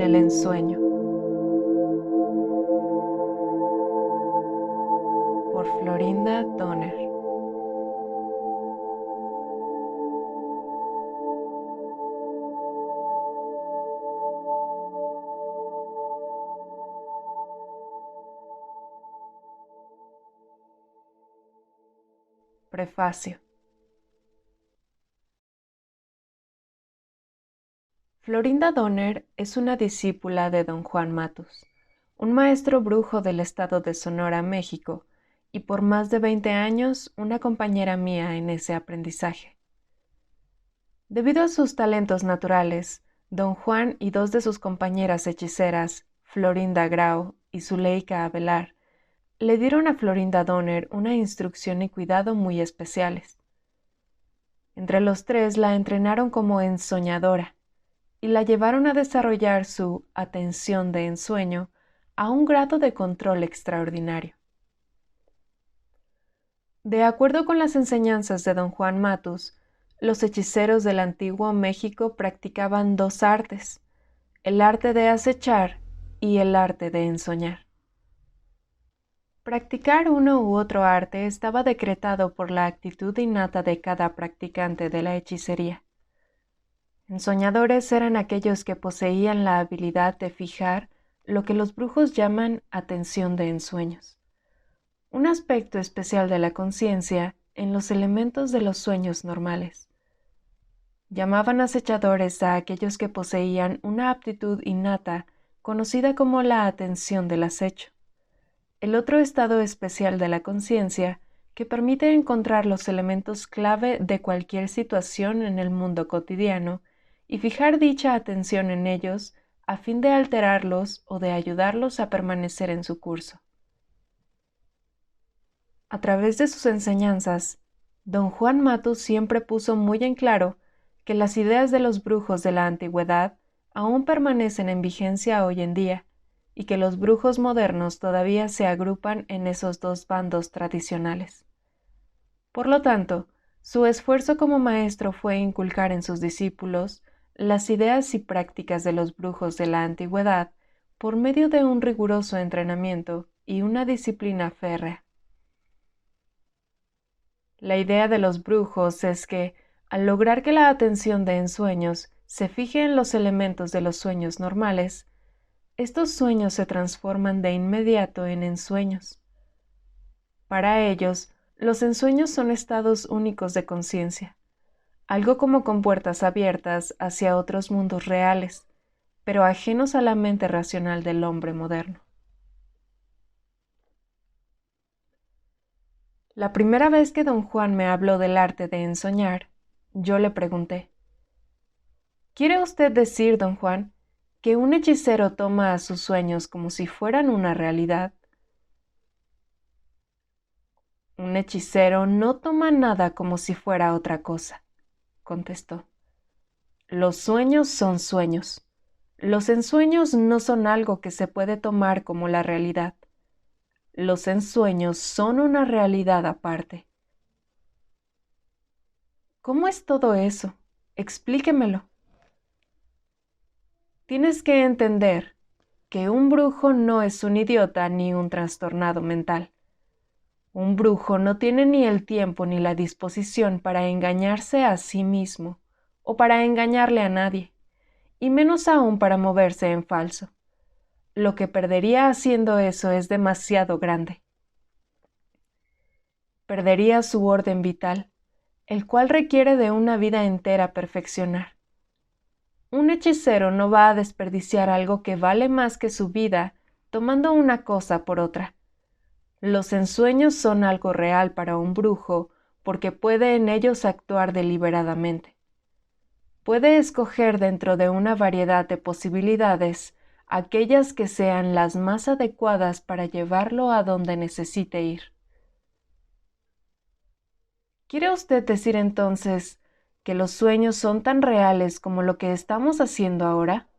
en el ensueño, por Florinda Donner. Prefacio. Florinda Donner es una discípula de Don Juan Matus, un maestro brujo del estado de Sonora, México, y por más de 20 años una compañera mía en ese aprendizaje. Debido a sus talentos naturales, Don Juan y dos de sus compañeras hechiceras, Florinda Grau y Zuleika Avelar, le dieron a Florinda Donner una instrucción y cuidado muy especiales. Entre los tres la entrenaron como ensoñadora y la llevaron a desarrollar su atención de ensueño a un grado de control extraordinario. De acuerdo con las enseñanzas de Don Juan Matus, los hechiceros del antiguo México practicaban dos artes, el arte de acechar y el arte de ensoñar. Practicar uno u otro arte estaba decretado por la actitud innata de cada practicante de la hechicería. Ensoñadores eran aquellos que poseían la habilidad de fijar lo que los brujos llaman atención de ensueños, un aspecto especial de la conciencia en los elementos de los sueños normales. Llamaban acechadores a aquellos que poseían una aptitud innata conocida como la atención del acecho, el otro estado especial de la conciencia que permite encontrar los elementos clave de cualquier situación en el mundo cotidiano y fijar dicha atención en ellos a fin de alterarlos o de ayudarlos a permanecer en su curso. A través de sus enseñanzas, Don Juan Matus siempre puso muy en claro que las ideas de los brujos de la antigüedad aún permanecen en vigencia hoy en día y que los brujos modernos todavía se agrupan en esos dos bandos tradicionales. Por lo tanto, su esfuerzo como maestro fue inculcar en sus discípulos las ideas y prácticas de los brujos de la antigüedad por medio de un riguroso entrenamiento y una disciplina férrea. La idea de los brujos es que, al lograr que la atención de ensueños se fije en los elementos de los sueños normales, estos sueños se transforman de inmediato en ensueños. Para ellos, los ensueños son estados únicos de conciencia, algo como compuertas abiertas hacia otros mundos reales, pero ajenos a la mente racional del hombre moderno. La primera vez que Don Juan me habló del arte de ensoñar, yo le pregunté: ¿Quiere usted decir, Don Juan, que un hechicero toma a sus sueños como si fueran una realidad? Un hechicero no toma nada como si fuera otra cosa, contestó. Los sueños son sueños. Los ensueños no son algo que se puede tomar como la realidad. Los ensueños son una realidad aparte. ¿Cómo es todo eso? Explíquemelo. Tienes que entender que un brujo no es un idiota ni un trastornado mental. Un brujo no tiene ni el tiempo ni la disposición para engañarse a sí mismo o para engañarle a nadie, y menos aún para moverse en falso. Lo que perdería haciendo eso es demasiado grande. Perdería su orden vital, el cual requiere de una vida entera perfeccionar. Un hechicero no va a desperdiciar algo que vale más que su vida tomando una cosa por otra. Los ensueños son algo real para un brujo porque puede en ellos actuar deliberadamente. Puede escoger dentro de una variedad de posibilidades aquellas que sean las más adecuadas para llevarlo a donde necesite ir. ¿Quiere usted decir entonces que los sueños son tan reales como lo que estamos haciendo ahora?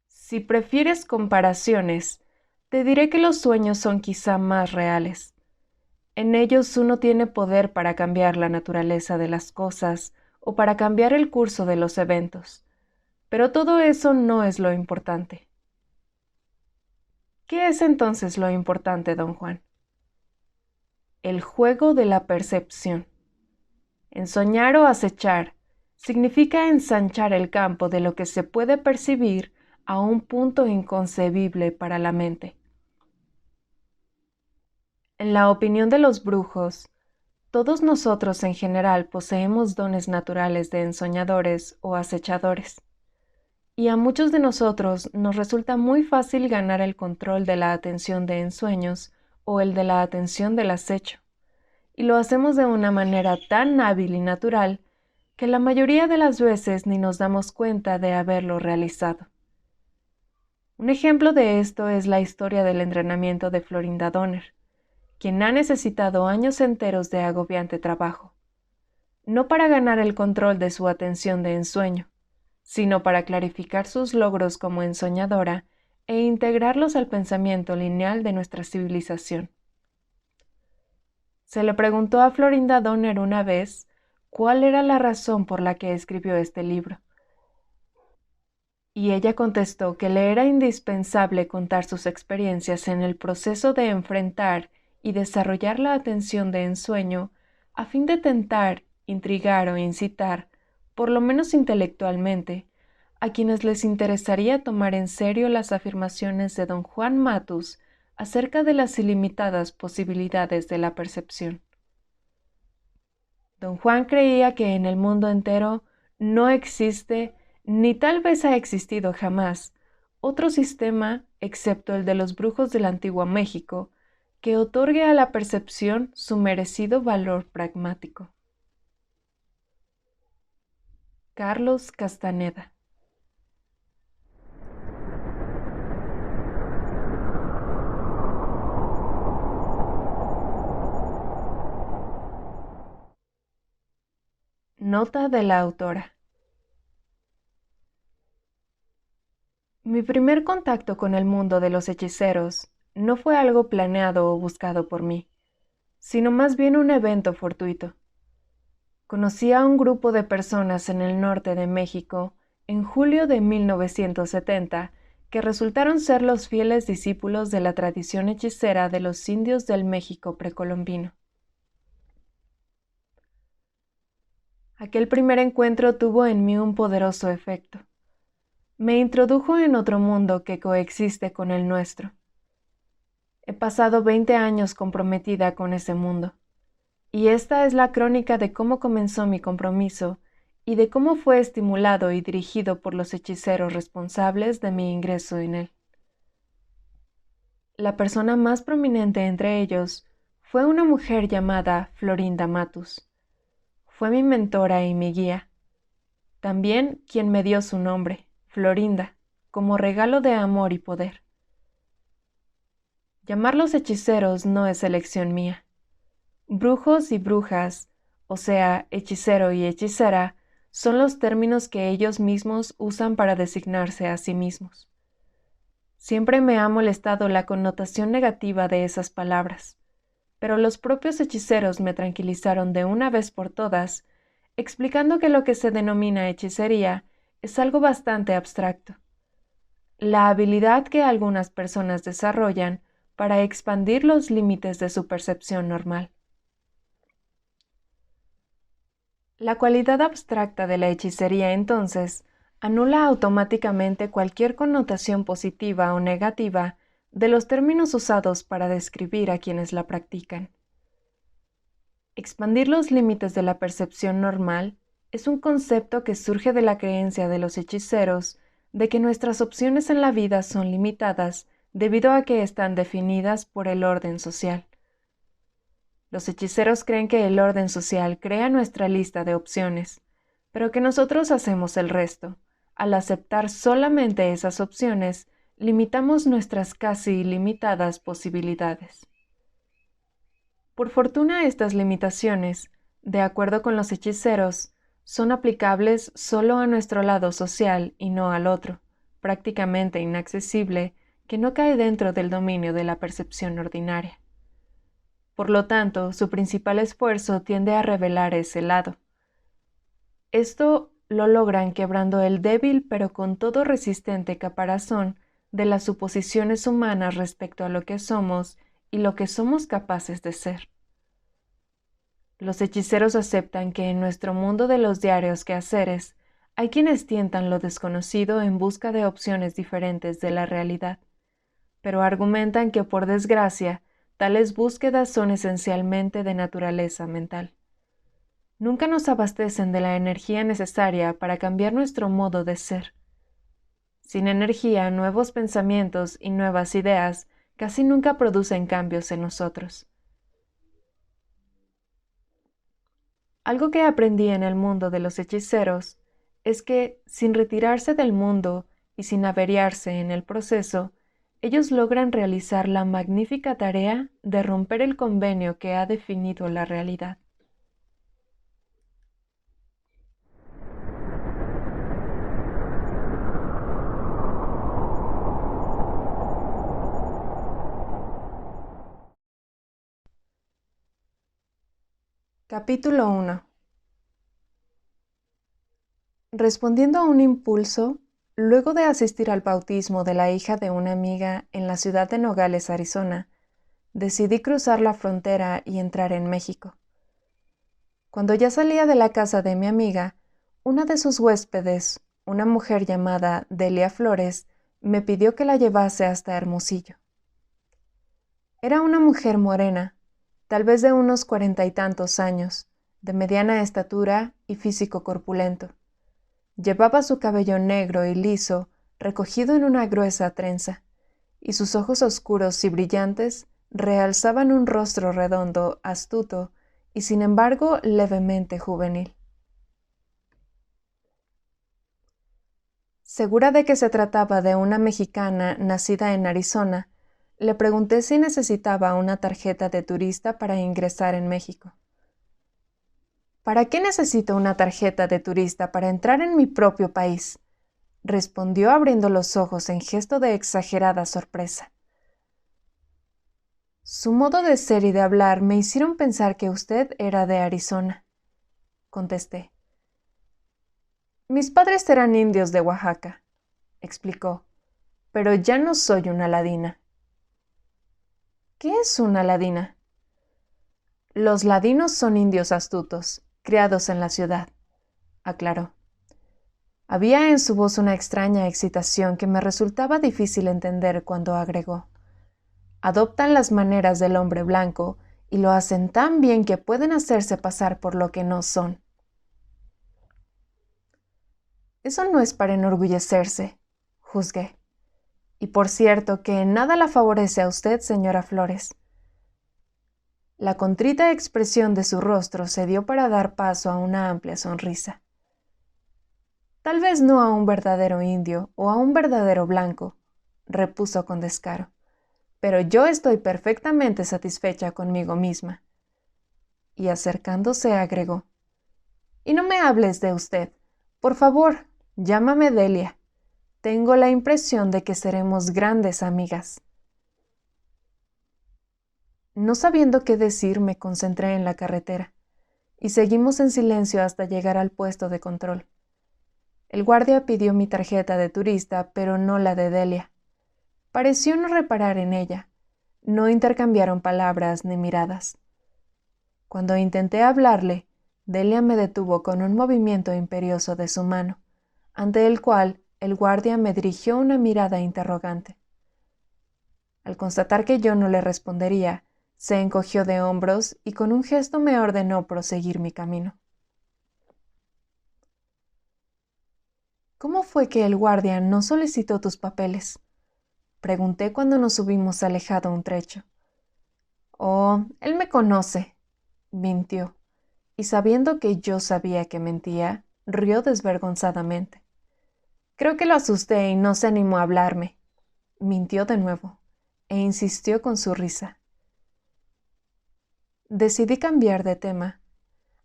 Si prefieres comparaciones, te diré que los sueños son quizá más reales. En ellos uno tiene poder para cambiar la naturaleza de las cosas o para cambiar el curso de los eventos. Pero todo eso no es lo importante. ¿Qué es entonces lo importante, don Juan? El juego de la percepción. Ensoñar o acechar significa ensanchar el campo de lo que se puede percibir a un punto inconcebible para la mente. En la opinión de los brujos, todos nosotros en general poseemos dones naturales de ensoñadores o acechadores, y a muchos de nosotros nos resulta muy fácil ganar el control de la atención de ensueños o el de la atención del acecho, y lo hacemos de una manera tan hábil y natural que la mayoría de las veces ni nos damos cuenta de haberlo realizado. Un ejemplo de esto es la historia del entrenamiento de Florinda Donner, quien ha necesitado años enteros de agobiante trabajo, no para ganar el control de su atención de ensueño, sino para clarificar sus logros como ensoñadora e integrarlos al pensamiento lineal de nuestra civilización. Se le preguntó a Florinda Donner una vez cuál era la razón por la que escribió este libro, y ella contestó que le era indispensable contar sus experiencias en el proceso de enfrentar y desarrollar la atención de ensueño a fin de tentar, intrigar o incitar, por lo menos intelectualmente, a quienes les interesaría tomar en serio las afirmaciones de don Juan Matus acerca de las ilimitadas posibilidades de la percepción. Don Juan creía que en el mundo entero no existe, ni tal vez ha existido jamás, otro sistema, excepto el de los brujos del antiguo México, que otorgue a la percepción su merecido valor pragmático. Carlos Castaneda. Nota de la autora. Mi primer contacto con el mundo de los hechiceros no fue algo planeado o buscado por mí, sino más bien un evento fortuito. Conocí a un grupo de personas en el norte de México en julio de 1970 que resultaron ser los fieles discípulos de la tradición hechicera de los indios del México precolombino. Aquel primer encuentro tuvo en mí un poderoso efecto. Me introdujo en otro mundo que coexiste con el nuestro. He pasado 20 años comprometida con ese mundo, y esta es la crónica de cómo comenzó mi compromiso y de cómo fue estimulado y dirigido por los hechiceros responsables de mi ingreso en él. La persona más prominente entre ellos fue una mujer llamada Florinda Matus. Fue mi mentora y mi guía. También quien me dio su nombre, Florinda, como regalo de amor y poder. Llamarlos hechiceros no es elección mía. Brujos y brujas, o sea, hechicero y hechicera, son los términos que ellos mismos usan para designarse a sí mismos. Siempre me ha molestado la connotación negativa de esas palabras, pero los propios hechiceros me tranquilizaron de una vez por todas, explicando que lo que se denomina hechicería es algo bastante abstracto. La habilidad que algunas personas desarrollan para expandir los límites de su percepción normal. La cualidad abstracta de la hechicería, entonces, anula automáticamente cualquier connotación positiva o negativa de los términos usados para describir a quienes la practican. Expandir los límites de la percepción normal es un concepto que surge de la creencia de los hechiceros de que nuestras opciones en la vida son limitadas debido a que están definidas por el orden social. Los hechiceros creen que el orden social crea nuestra lista de opciones, pero que nosotros hacemos el resto. Al aceptar solamente esas opciones, limitamos nuestras casi ilimitadas posibilidades. Por fortuna, estas limitaciones, de acuerdo con los hechiceros, son aplicables solo a nuestro lado social y no al otro, prácticamente inaccesible, que no cae dentro del dominio de la percepción ordinaria. Por lo tanto, su principal esfuerzo tiende a revelar ese lado. Esto lo logran quebrando el débil pero con todo resistente caparazón de las suposiciones humanas respecto a lo que somos y lo que somos capaces de ser. Los hechiceros aceptan que en nuestro mundo de los diarios quehaceres hay quienes tientan lo desconocido en busca de opciones diferentes de la realidad, pero argumentan que por desgracia tales búsquedas son esencialmente de naturaleza mental. Nunca nos abastecen de la energía necesaria para cambiar nuestro modo de ser. Sin energía, nuevos pensamientos y nuevas ideas casi nunca producen cambios en nosotros. Algo que aprendí en el mundo de los hechiceros es que, sin retirarse del mundo y sin averiarse en el proceso, ellos logran realizar la magnífica tarea de romper el convenio que ha definido la realidad. Capítulo 1. Respondiendo a un impulso, luego de asistir al bautismo de la hija de una amiga en la ciudad de Nogales, Arizona, decidí cruzar la frontera y entrar en México. Cuando ya salía de la casa de mi amiga, una de sus huéspedes, una mujer llamada Delia Flores, me pidió que la llevase hasta Hermosillo. Era una mujer morena, tal vez de unos 40 y tantos años, de mediana estatura y físico corpulento. Llevaba su cabello negro y liso, recogido en una gruesa trenza, y sus ojos oscuros y brillantes realzaban un rostro redondo, astuto y sin embargo levemente juvenil. Segura de que se trataba de una mexicana nacida en Arizona, le pregunté si necesitaba una tarjeta de turista para ingresar en México. ¿Para qué necesito una tarjeta de turista para entrar en mi propio país?, respondió abriendo los ojos en gesto de exagerada sorpresa. Su modo de ser y de hablar me hicieron pensar que usted era de Arizona, contesté. Mis padres eran indios de Oaxaca, explicó, pero ya no soy una ladina. ¿Qué es una ladina? Los ladinos son indios astutos, criados en la ciudad, aclaró. Había en su voz una extraña excitación que me resultaba difícil entender cuando agregó. Adoptan las maneras del hombre blanco y lo hacen tan bien que pueden hacerse pasar por lo que no son. Eso no es para enorgullecerse, juzgué. Y por cierto que en nada la favorece a usted, señora Flores. La contrita expresión de su rostro se dio para dar paso a una amplia sonrisa. Tal vez no a un verdadero indio o a un verdadero blanco, repuso con descaro, pero yo estoy perfectamente satisfecha conmigo misma. Y acercándose agregó, y no me hables de usted, por favor, llámame Delia. Tengo la impresión de que seremos grandes amigas. No sabiendo qué decir, me concentré en la carretera, y seguimos en silencio hasta llegar al puesto de control. El guardia pidió mi tarjeta de turista, pero no la de Delia. Pareció no reparar en ella. No intercambiaron palabras ni miradas. Cuando intenté hablarle, Delia me detuvo con un movimiento imperioso de su mano, ante el cual el guardia me dirigió una mirada interrogante. Al constatar que yo no le respondería, se encogió de hombros y con un gesto me ordenó proseguir mi camino. ¿Cómo fue que el guardia no solicitó tus papeles?, pregunté cuando nos hubimos alejado un trecho. Oh, él me conoce, mintió, y sabiendo que yo sabía que mentía, rió desvergonzadamente. Creo que lo asusté y no se animó a hablarme. Mintió de nuevo, e insistió con su risa. Decidí cambiar de tema,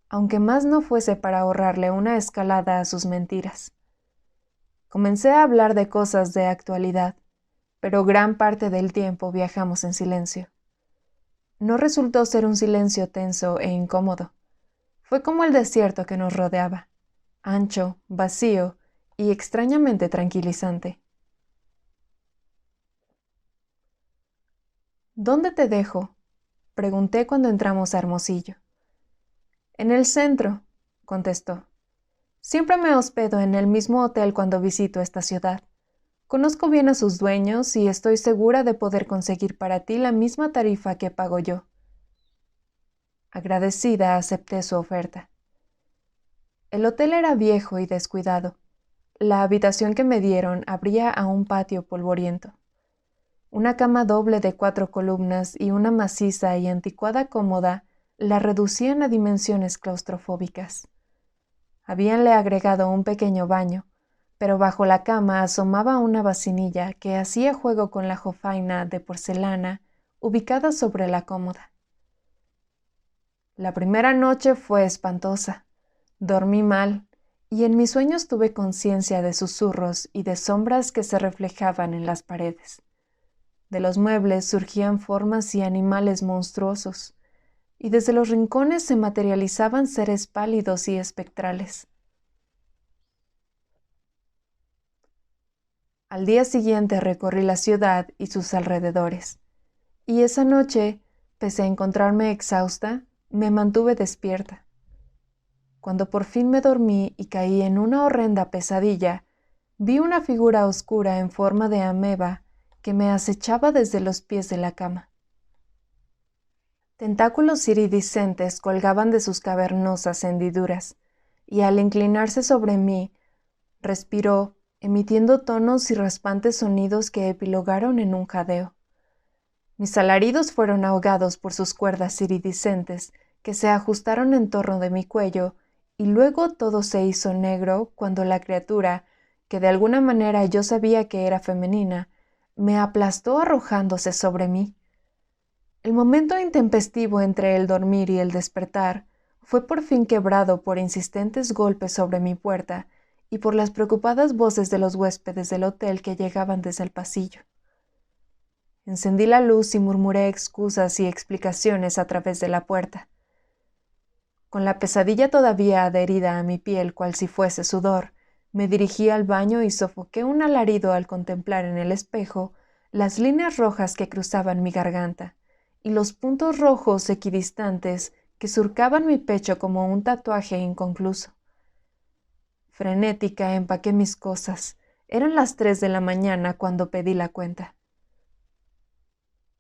aunque más no fuese para ahorrarle una escalada a sus mentiras. Comencé a hablar de cosas de actualidad, pero gran parte del tiempo viajamos en silencio. No resultó ser un silencio tenso e incómodo. Fue como el desierto que nos rodeaba, ancho, vacío y extrañamente tranquilizante. ¿Dónde te dejo?, pregunté cuando entramos a Hermosillo. En el centro, contestó. Siempre me hospedo en el mismo hotel cuando visito esta ciudad. Conozco bien a sus dueños y estoy segura de poder conseguir para ti la misma tarifa que pago yo. Agradecida, acepté su oferta. El hotel era viejo y descuidado. La habitación que me dieron abría a un patio polvoriento. Una cama doble de 4 columnas y una maciza y anticuada cómoda la reducían a dimensiones claustrofóbicas. Habíanle agregado un pequeño baño, pero bajo la cama asomaba una vasinilla que hacía juego con la jofaina de porcelana ubicada sobre la cómoda. La primera noche fue espantosa. Dormí mal, y en mis sueños tuve conciencia de susurros y de sombras que se reflejaban en las paredes. De los muebles surgían formas y animales monstruosos, y desde los rincones se materializaban seres pálidos y espectrales. Al día siguiente recorrí la ciudad y sus alrededores, y esa noche, pese a encontrarme exhausta, me mantuve despierta. Cuando por fin me dormí y caí en una horrenda pesadilla, vi una figura oscura en forma de ameba que me acechaba desde los pies de la cama. Tentáculos iridiscentes colgaban de sus cavernosas hendiduras, y al inclinarse sobre mí, respiró, emitiendo tonos y raspantes sonidos que epilogaron en un jadeo. Mis alaridos fueron ahogados por sus cuerdas iridiscentes que se ajustaron en torno de mi cuello, y luego todo se hizo negro cuando la criatura, que de alguna manera yo sabía que era femenina, me aplastó arrojándose sobre mí. El momento intempestivo entre el dormir y el despertar fue por fin quebrado por insistentes golpes sobre mi puerta y por las preocupadas voces de los huéspedes del hotel que llegaban desde el pasillo. Encendí la luz y murmuré excusas y explicaciones a través de la puerta. Con la pesadilla todavía adherida a mi piel cual si fuese sudor, me dirigí al baño y sofoqué un alarido al contemplar en el espejo las líneas rojas que cruzaban mi garganta y los puntos rojos equidistantes que surcaban mi pecho como un tatuaje inconcluso. Frenética empaqué mis cosas. Eran las 3 de la mañana cuando pedí la cuenta.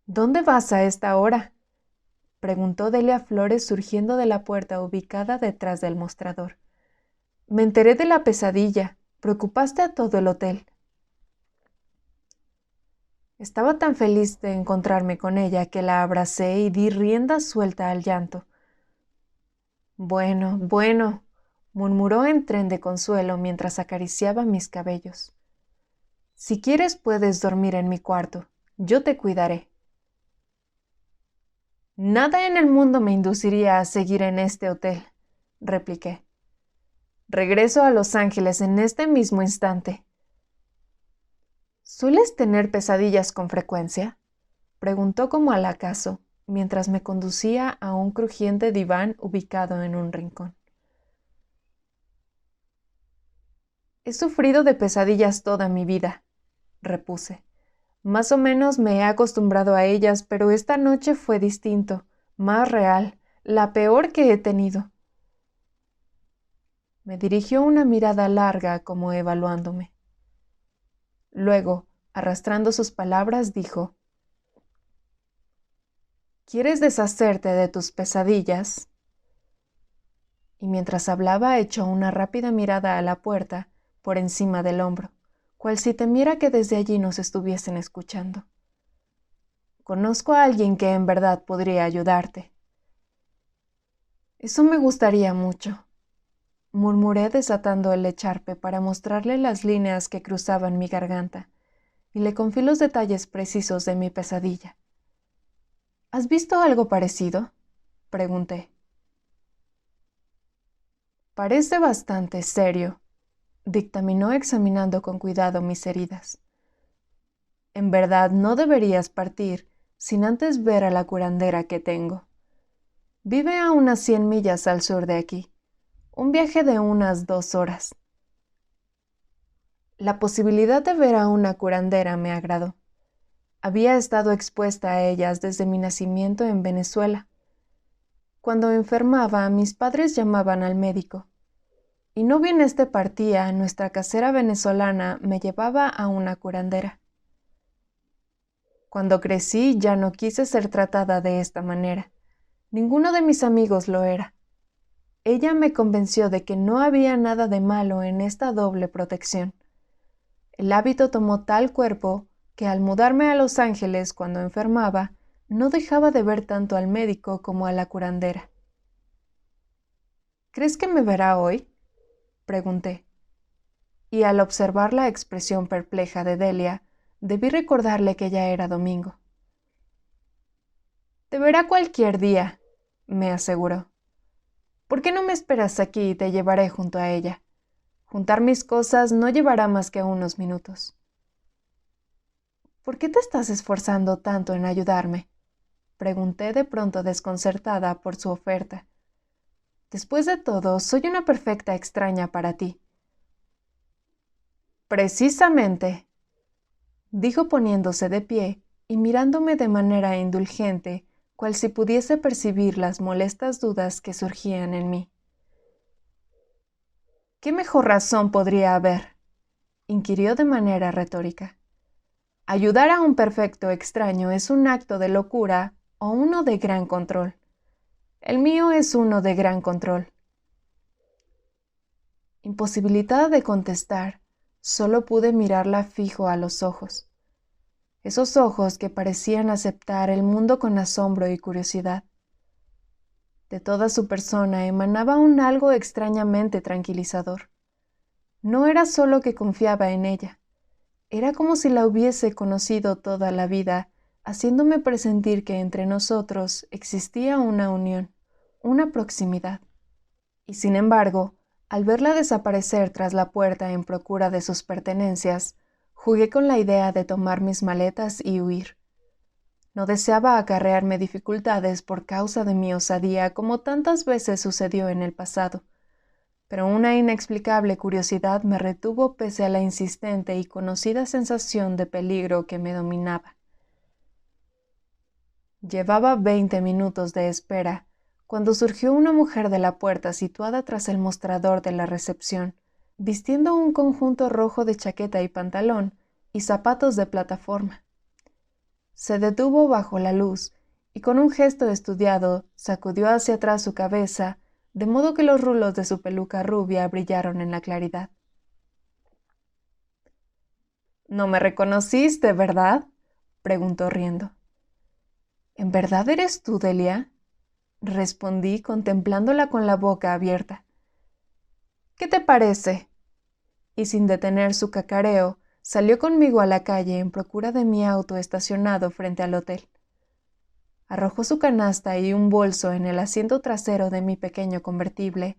¿Dónde vas a esta hora?, preguntó Delia Flores surgiendo de la puerta ubicada detrás del mostrador. Me enteré de la pesadilla. Preocupaste a todo el hotel. Estaba tan feliz de encontrarme con ella que la abracé y di rienda suelta al llanto. Bueno, bueno, murmuró en tren de consuelo mientras acariciaba mis cabellos. Si quieres puedes dormir en mi cuarto. Yo te cuidaré. Nada en el mundo me induciría a seguir en este hotel, repliqué. Regreso a Los Ángeles en este mismo instante. ¿Sueles tener pesadillas con frecuencia?, preguntó como al acaso, mientras me conducía a un crujiente diván ubicado en un rincón. He sufrido de pesadillas toda mi vida, repuse. Más o menos me he acostumbrado a ellas, pero esta noche fue distinto, más real, la peor que he tenido. Me dirigió una mirada larga como evaluándome. Luego, arrastrando sus palabras, dijo: ¿Quieres deshacerte de tus pesadillas? Y mientras hablaba echó una rápida mirada a la puerta, por encima del hombro, cual si temiera que desde allí nos estuviesen escuchando. Conozco a alguien que en verdad podría ayudarte. Eso me gustaría mucho, murmuré desatando el echarpe para mostrarle las líneas que cruzaban mi garganta, y le confié los detalles precisos de mi pesadilla. ¿Has visto algo parecido?, pregunté. Parece bastante serio, dictaminó examinando con cuidado mis heridas. En verdad no deberías partir sin antes ver a la curandera que tengo. Vive a unas 100 millas al sur de aquí. un viaje de unas 2 horas. La posibilidad de ver a una curandera me agradó. Había estado expuesta a ellas desde mi nacimiento en Venezuela. Cuando enfermaba, mis padres llamaban al médico, y no bien éste partía, nuestra casera venezolana me llevaba a una curandera. Cuando crecí ya no quise ser tratada de esta manera. Ninguno de mis amigos lo era. Ella me convenció de que no había nada de malo en esta doble protección. El hábito tomó tal cuerpo que al mudarme a Los Ángeles cuando enfermaba, no dejaba de ver tanto al médico como a la curandera. ¿Crees que me verá hoy?, pregunté. Y al observar la expresión perpleja de Delia, debí recordarle que ya era domingo. Te verá cualquier día, me aseguró. ¿Por qué no me esperas aquí y te llevaré junto a ella? Juntar mis cosas no llevará más que unos minutos. ¿Por qué te estás esforzando tanto en ayudarme?, pregunté de pronto desconcertada por su oferta. Después de todo, soy una perfecta extraña para ti. Precisamente, dijo poniéndose de pie y mirándome de manera indulgente, cual si pudiese percibir las molestas dudas que surgían en mí. ¿Qué mejor razón podría haber?, inquirió de manera retórica. Ayudar a un perfecto extraño es un acto de locura o uno de gran control. El mío es uno de gran control. Imposibilitada de contestar, solo pude mirarla fijo a los ojos. Esos ojos que parecían aceptar el mundo con asombro y curiosidad. De toda su persona emanaba un algo extrañamente tranquilizador. No era solo que confiaba en ella, era como si la hubiese conocido toda la vida, haciéndome presentir que entre nosotros existía una unión, una proximidad. Y sin embargo, al verla desaparecer tras la puerta en procura de sus pertenencias, jugué con la idea de tomar mis maletas y huir. No deseaba acarrearme dificultades por causa de mi osadía como tantas veces sucedió en el pasado, pero una inexplicable curiosidad me retuvo pese a la insistente y conocida sensación de peligro que me dominaba. Llevaba 20 minutos de espera cuando surgió una mujer de la puerta situada tras el mostrador de la recepción, vistiendo un conjunto rojo de chaqueta y pantalón y zapatos de plataforma. Se detuvo bajo la luz y con un gesto estudiado sacudió hacia atrás su cabeza, de modo que los rulos de su peluca rubia brillaron en la claridad. «¿No me reconociste, verdad?», preguntó riendo. «¿En verdad eres tú, Delia?», respondí contemplándola con la boca abierta. «¿Qué te parece?», y sin detener su cacareo, salió conmigo a la calle en procura de mi auto estacionado frente al hotel. Arrojó su canasta y un bolso en el asiento trasero de mi pequeño convertible,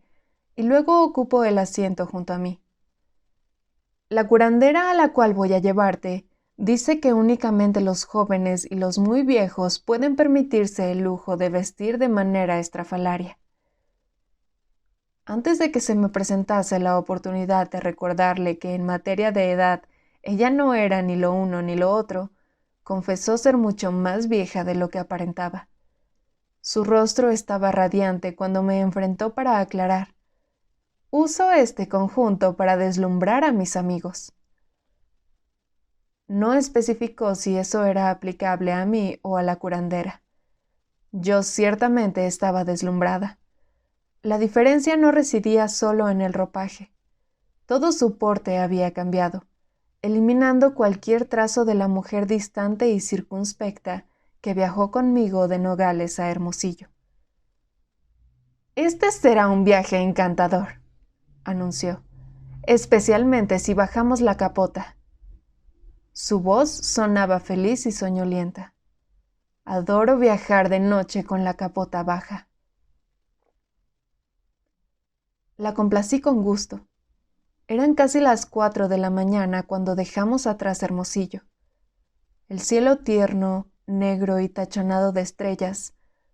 y luego ocupó el asiento junto a mí. «La curandera a la cual voy a llevarte dice que únicamente los jóvenes y los muy viejos pueden permitirse el lujo de vestir de manera estrafalaria». Antes de que se me presentase la oportunidad de recordarle que en materia de edad ella no era ni lo uno ni lo otro, confesó ser mucho más vieja de lo que aparentaba. Su rostro estaba radiante cuando me enfrentó para aclarar: «Uso este conjunto para deslumbrar a mis amigos». No especificó si eso era aplicable a mí o a la curandera. Yo ciertamente estaba deslumbrada. La diferencia no residía solo en el ropaje. Todo su porte había cambiado, eliminando cualquier trazo de la mujer distante y circunspecta que viajó conmigo de Nogales a Hermosillo. «Este será un viaje encantador», anunció, «especialmente si bajamos la capota». Su voz sonaba feliz y soñolienta. «Adoro viajar de noche con la capota baja». La complací con gusto. Eran casi las 4 de la mañana cuando dejamos atrás Hermosillo. El cielo tierno, negro y tachonado de estrellas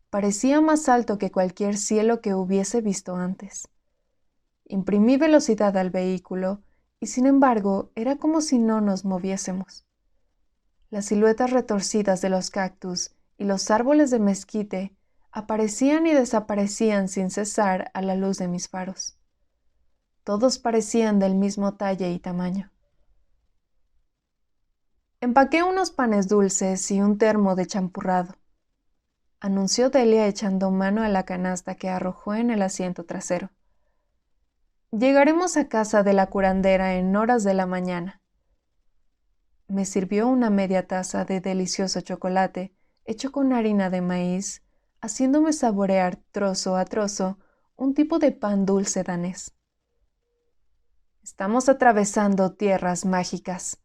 parecía más alto que cualquier cielo que hubiese visto antes. Imprimí velocidad al vehículo y sin embargo era como si no nos moviésemos. Las siluetas retorcidas de los cactus y los árboles de mezquite aparecían y desaparecían sin cesar a la luz de mis faros. Todos parecían del mismo talle y tamaño. Empaqué unos panes dulces y un termo de champurrado, anunció Delia echando mano a la canasta que arrojó en el asiento trasero. Llegaremos a casa de la curandera en horas de la mañana. Me sirvió una media taza de delicioso chocolate hecho con harina de maíz, haciéndome saborear trozo a trozo un tipo de pan dulce danés. Estamos atravesando tierras mágicas,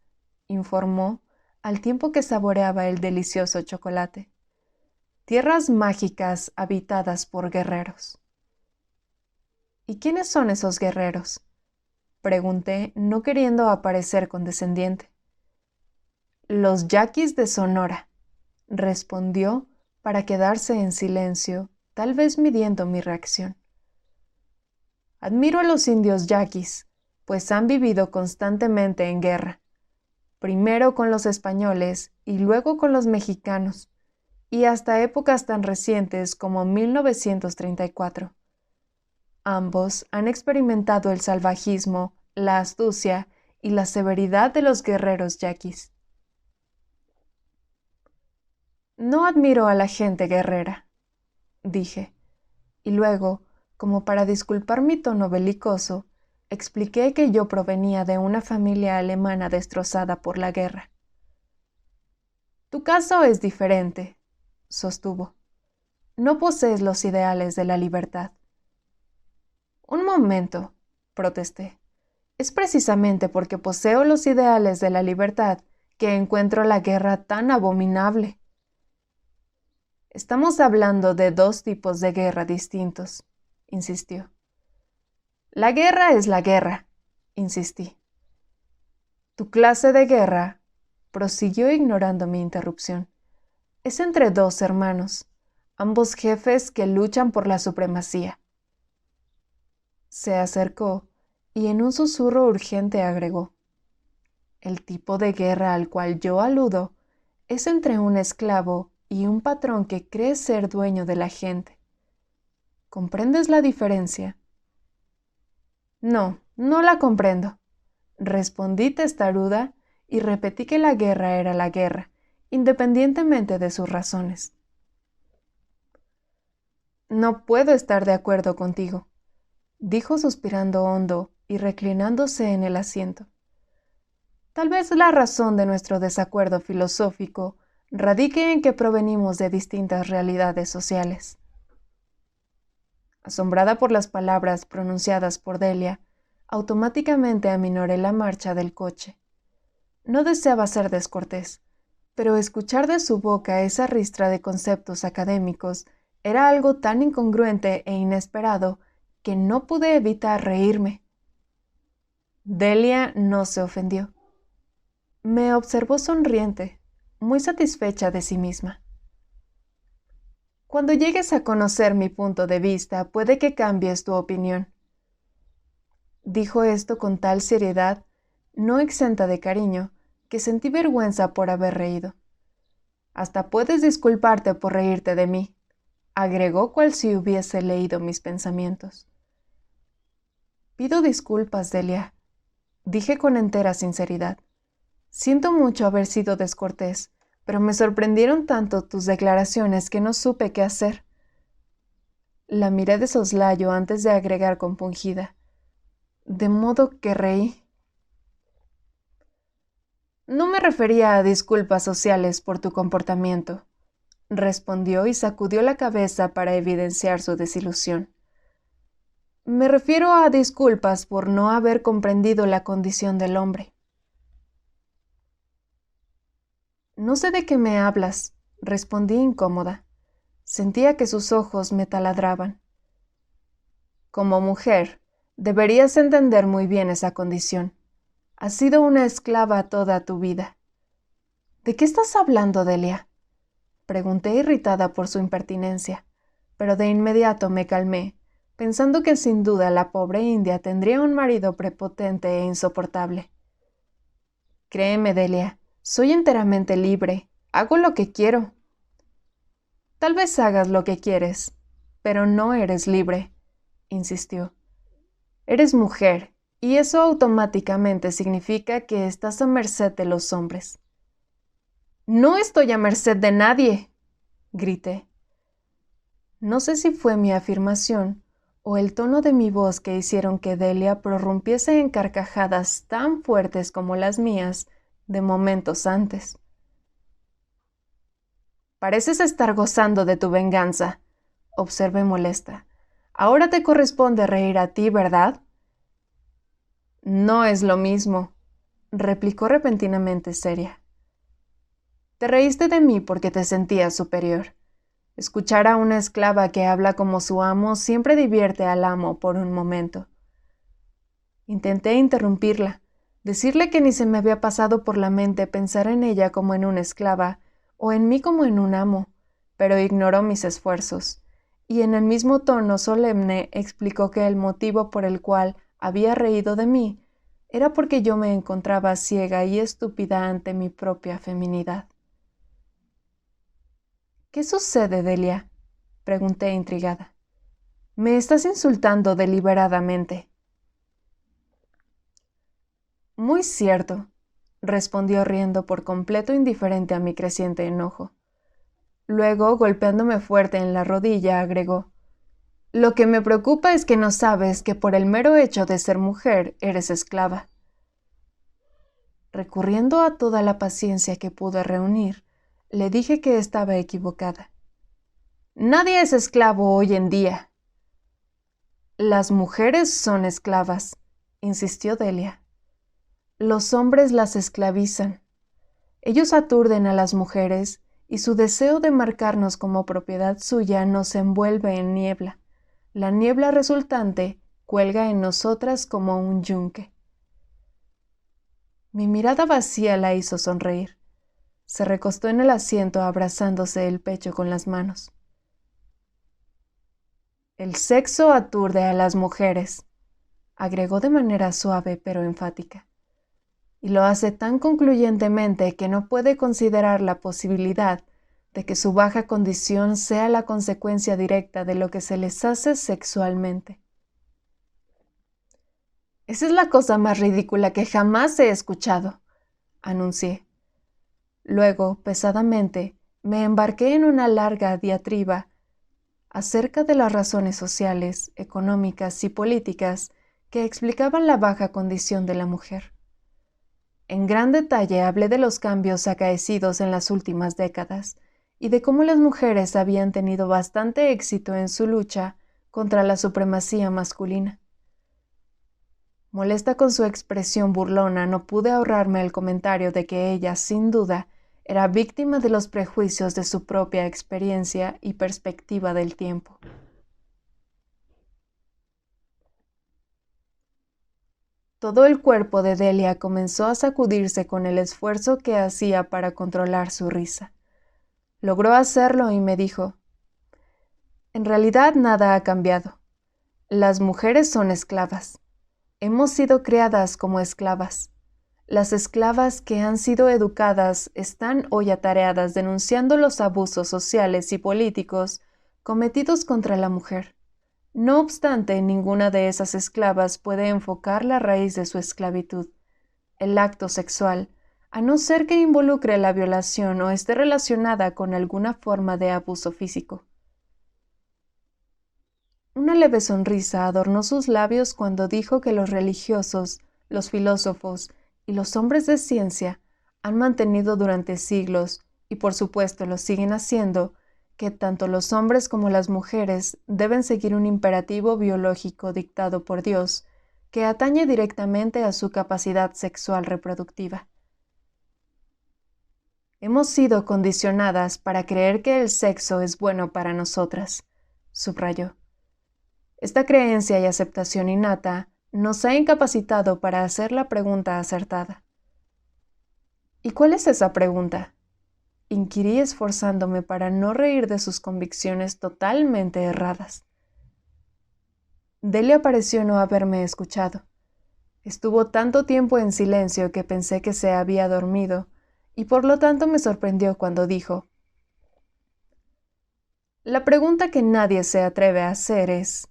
informó al tiempo que saboreaba el delicioso chocolate. Tierras mágicas habitadas por guerreros. ¿Y quiénes son esos guerreros?, pregunté, no queriendo aparecer condescendiente. Los yaquis de Sonora, respondió para quedarse en silencio, tal vez midiendo mi reacción. Admiro a los indios yaquis, pues han vivido constantemente en guerra, primero con los españoles y luego con los mexicanos, y hasta épocas tan recientes como 1934. Ambos han experimentado el salvajismo, la astucia y la severidad de los guerreros yaquis. No admiro a la gente guerrera, dije, y luego, como para disculpar mi tono belicoso, expliqué que yo provenía de una familia alemana destrozada por la guerra. Tu caso es diferente, sostuvo. No posees los ideales de la libertad. Un momento, protesté. Es precisamente porque poseo los ideales de la libertad que encuentro la guerra tan abominable. Estamos hablando de dos tipos de guerra distintos, insistió. La guerra es la guerra, insistí. Tu clase de guerra, prosiguió ignorando mi interrupción, es entre dos hermanos, ambos jefes que luchan por la supremacía. Se acercó y en un susurro urgente agregó: el tipo de guerra al cual yo aludo es entre un esclavo y un patrón que cree ser dueño de la gente. ¿Comprendes la diferencia? No, no la comprendo, respondí testaruda y repetí que la guerra era la guerra, independientemente de sus razones. No puedo estar de acuerdo contigo, dijo suspirando hondo y reclinándose en el asiento. Tal vez la razón de nuestro desacuerdo filosófico radique en que provenimos de distintas realidades sociales. Asombrada por las palabras pronunciadas por Delia, automáticamente aminoré la marcha del coche. No deseaba ser descortés, pero escuchar de su boca esa ristra de conceptos académicos era algo tan incongruente e inesperado que no pude evitar reírme. Delia no se ofendió. Me observó sonriente, muy satisfecha de sí misma. Cuando llegues a conocer mi punto de vista, puede que cambies tu opinión. Dijo esto con tal seriedad, no exenta de cariño, que sentí vergüenza por haber reído. Hasta puedes disculparte por reírte de mí, agregó cual si hubiese leído mis pensamientos. Pido disculpas, Delia, dije con entera sinceridad. Siento mucho haber sido descortés, pero me sorprendieron tanto tus declaraciones que no supe qué hacer. La miré de soslayo antes de agregar compungida, de modo que reí. No me refería a disculpas sociales por tu comportamiento, respondió y sacudió la cabeza para evidenciar su desilusión. Me refiero a disculpas por no haber comprendido la condición del hombre. No sé de qué me hablas, respondí incómoda. Sentía que sus ojos me taladraban. Como mujer, deberías entender muy bien esa condición. Has sido una esclava toda tu vida. ¿De qué estás hablando, Delia?, pregunté irritada por su impertinencia, pero de inmediato me calmé, pensando que sin duda la pobre india tendría un marido prepotente e insoportable. Créeme, Delia, soy enteramente libre. Hago lo que quiero. Tal vez hagas lo que quieres, pero no eres libre, insistió. Eres mujer, y eso automáticamente significa que estás a merced de los hombres. No estoy a merced de nadie, grité. No sé si fue mi afirmación o el tono de mi voz que hicieron que Delia prorrumpiese en carcajadas tan fuertes como las mías de momentos antes. Pareces estar gozando de tu venganza, observé molesta. Ahora te corresponde reír a ti, ¿verdad? No es lo mismo, replicó repentinamente seria. Te reíste de mí porque te sentías superior. Escuchar a una esclava que habla como su amo siempre divierte al amo por un momento. Intenté interrumpirla, decirle que ni se me había pasado por la mente pensar en ella como en una esclava o en mí como en un amo, pero ignoró mis esfuerzos, y en el mismo tono solemne explicó que el motivo por el cual había reído de mí era porque yo me encontraba ciega y estúpida ante mi propia feminidad. ¿Qué sucede, Delia? Pregunté intrigada. Me estás insultando deliberadamente. Muy cierto, respondió riendo por completo indiferente a mi creciente enojo. Luego, golpeándome fuerte en la rodilla, agregó, lo que me preocupa es que no sabes que por el mero hecho de ser mujer eres esclava. Recurriendo a toda la paciencia que pude reunir, le dije que estaba equivocada. Nadie es esclavo hoy en día. Las mujeres son esclavas, insistió Delia. Los hombres las esclavizan. Ellos aturden a las mujeres y su deseo de marcarnos como propiedad suya nos envuelve en niebla. La niebla resultante cuelga en nosotras como un yunque. Mi mirada vacía la hizo sonreír. Se recostó en el asiento abrazándose el pecho con las manos. El sexo aturde a las mujeres, agregó de manera suave pero enfática, y lo hace tan concluyentemente que no puede considerar la posibilidad de que su baja condición sea la consecuencia directa de lo que se les hace sexualmente. Esa es la cosa más ridícula que jamás he escuchado, anuncié. Luego, pesadamente, me embarqué en una larga diatriba acerca de las razones sociales, económicas y políticas que explicaban la baja condición de la mujer. En gran detalle hablé de los cambios acaecidos en las últimas décadas y de cómo las mujeres habían tenido bastante éxito en su lucha contra la supremacía masculina. Molesta con su expresión burlona, no pude ahorrarme el comentario de que ella, sin duda, era víctima de los prejuicios de su propia experiencia y perspectiva del tiempo. Todo el cuerpo de Delia comenzó a sacudirse con el esfuerzo que hacía para controlar su risa. Logró hacerlo y me dijo, en realidad nada ha cambiado. Las mujeres son esclavas. Hemos sido creadas como esclavas. Las esclavas que han sido educadas están hoy atareadas denunciando los abusos sociales y políticos cometidos contra la mujer. No obstante, ninguna de esas esclavas puede enfocar la raíz de su esclavitud, el acto sexual, a no ser que involucre la violación o esté relacionada con alguna forma de abuso físico. Una leve sonrisa adornó sus labios cuando dijo que los religiosos, los filósofos y los hombres de ciencia han mantenido durante siglos, y por supuesto lo siguen haciendo, que tanto los hombres como las mujeres deben seguir un imperativo biológico dictado por Dios, que atañe directamente a su capacidad sexual reproductiva. Hemos sido condicionadas para creer que el sexo es bueno para nosotras, subrayó. Esta creencia y aceptación innata nos ha incapacitado para hacer la pregunta acertada. ¿Y cuál es esa pregunta? Inquirí esforzándome para no reír de sus convicciones totalmente erradas. Delia pareció no haberme escuchado. Estuvo tanto tiempo en silencio que pensé que se había dormido, y por lo tanto me sorprendió cuando dijo: La pregunta que nadie se atreve a hacer es: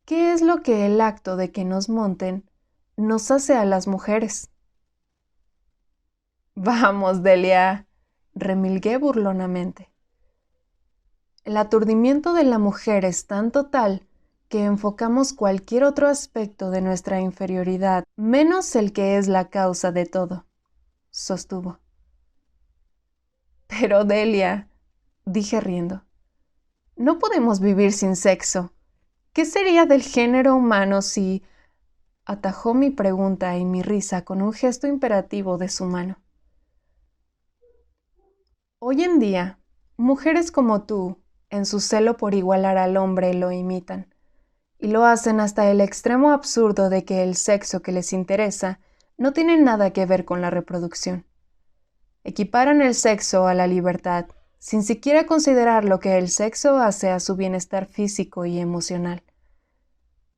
¿qué es lo que el acto de que nos monten nos hace a las mujeres? Vamos, Delia, remilgué burlonamente. El aturdimiento de la mujer es tan total que enfocamos cualquier otro aspecto de nuestra inferioridad, menos el que es la causa de todo, sostuvo. Pero Delia, dije riendo, no podemos vivir sin sexo. ¿Qué sería del género humano si... Atajó mi pregunta y mi risa con un gesto imperativo de su mano. Hoy en día, mujeres como tú, en su celo por igualar al hombre, lo imitan, y lo hacen hasta el extremo absurdo de que el sexo que les interesa no tiene nada que ver con la reproducción. Equiparan el sexo a la libertad, sin siquiera considerar lo que el sexo hace a su bienestar físico y emocional.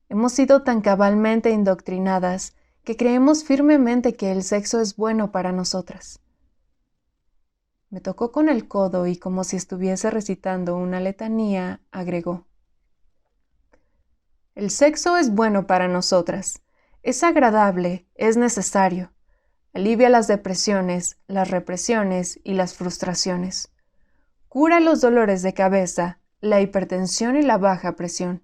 Hemos sido tan cabalmente indoctrinadas que creemos firmemente que el sexo es bueno para nosotras. Me tocó con el codo y, como si estuviese recitando una letanía, agregó: El sexo es bueno para nosotras, es agradable, es necesario. Alivia las depresiones, las represiones y las frustraciones. Cura los dolores de cabeza, la hipertensión y la baja presión.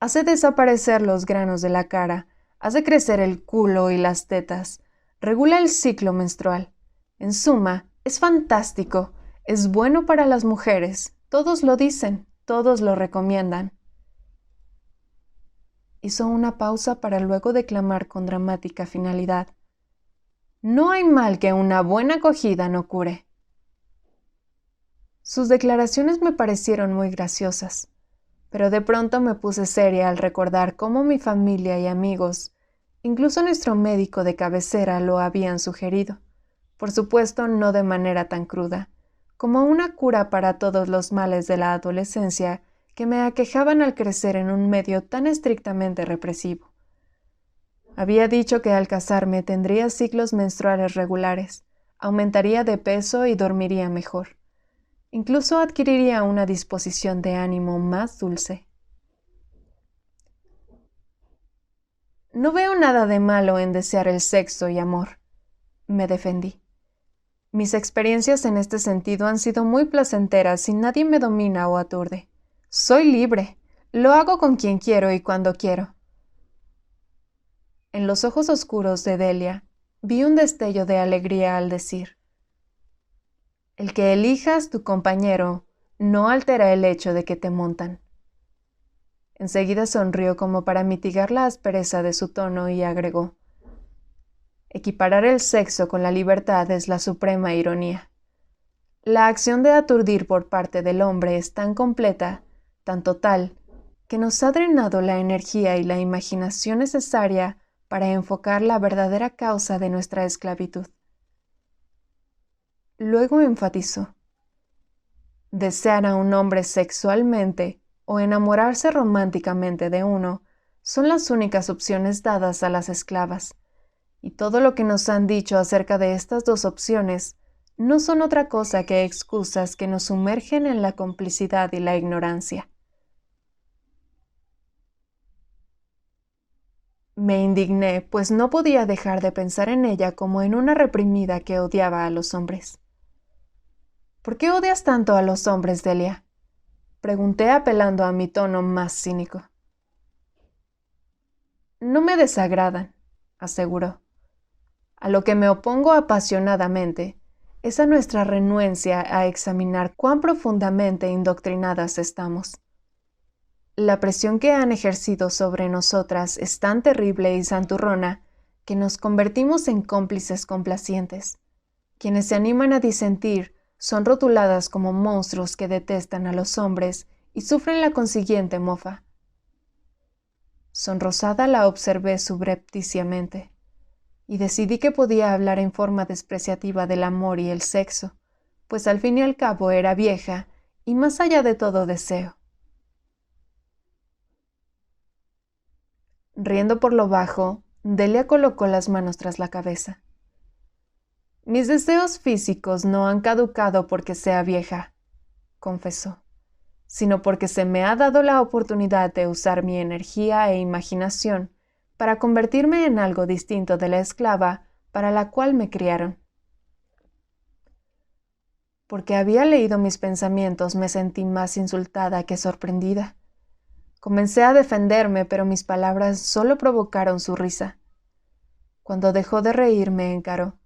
Hace desaparecer los granos de la cara, hace crecer el culo y las tetas, regula el ciclo menstrual. En suma, es fantástico, es bueno para las mujeres, todos lo dicen, todos lo recomiendan. Hizo una pausa para luego declamar con dramática finalidad: No hay mal que una buena acogida no cure. Sus declaraciones me parecieron muy graciosas, pero de pronto me puse seria al recordar cómo mi familia y amigos, incluso nuestro médico de cabecera, lo habían sugerido, por supuesto no de manera tan cruda, como una cura para todos los males de la adolescencia que me aquejaban al crecer en un medio tan estrictamente represivo. Había dicho que al casarme tendría ciclos menstruales regulares, aumentaría de peso y dormiría mejor. Incluso adquiriría una disposición de ánimo más dulce. No veo nada de malo en desear el sexo y amor, me defendí. Mis experiencias en este sentido han sido muy placenteras y nadie me domina o aturde. Soy libre, lo hago con quien quiero y cuando quiero. En los ojos oscuros de Delia vi un destello de alegría al decir: El que elijas tu compañero no altera el hecho de que te montan. Enseguida sonrió como para mitigar la aspereza de su tono y agregó: Equiparar el sexo con la libertad es la suprema ironía. La acción de aturdir por parte del hombre es tan completa, tan total, que nos ha drenado la energía y la imaginación necesaria para enfocar la verdadera causa de nuestra esclavitud. Luego enfatizó: Desear a un hombre sexualmente o enamorarse románticamente de uno son las únicas opciones dadas a las esclavas, y todo lo que nos han dicho acerca de estas dos opciones no son otra cosa que excusas que nos sumergen en la complicidad y la ignorancia. Me indigné, pues no podía dejar de pensar en ella como en una reprimida que odiaba a los hombres. ¿Por qué odias tanto a los hombres, Delia?, pregunté apelando a mi tono más cínico. No me desagradan, aseguró. A lo que me opongo apasionadamente es a nuestra renuencia a examinar cuán profundamente indoctrinadas estamos. La presión que han ejercido sobre nosotras es tan terrible y santurrona que nos convertimos en cómplices complacientes. Quienes se animan a disentir son rotuladas como monstruos que detestan a los hombres y sufren la consiguiente mofa. Sonrosada la observé subrepticiamente y decidí que podía hablar en forma despreciativa del amor y el sexo, pues al fin y al cabo era vieja y más allá de todo deseo. Riendo por lo bajo, Delia colocó las manos tras la cabeza. Mis deseos físicos no han caducado porque sea vieja, confesó, sino porque se me ha dado la oportunidad de usar mi energía e imaginación para convertirme en algo distinto de la esclava para la cual me criaron. Porque había leído mis pensamientos, me sentí más insultada que sorprendida. Comencé a defenderme, pero mis palabras solo provocaron su risa. Cuando dejó de reír, me encaró.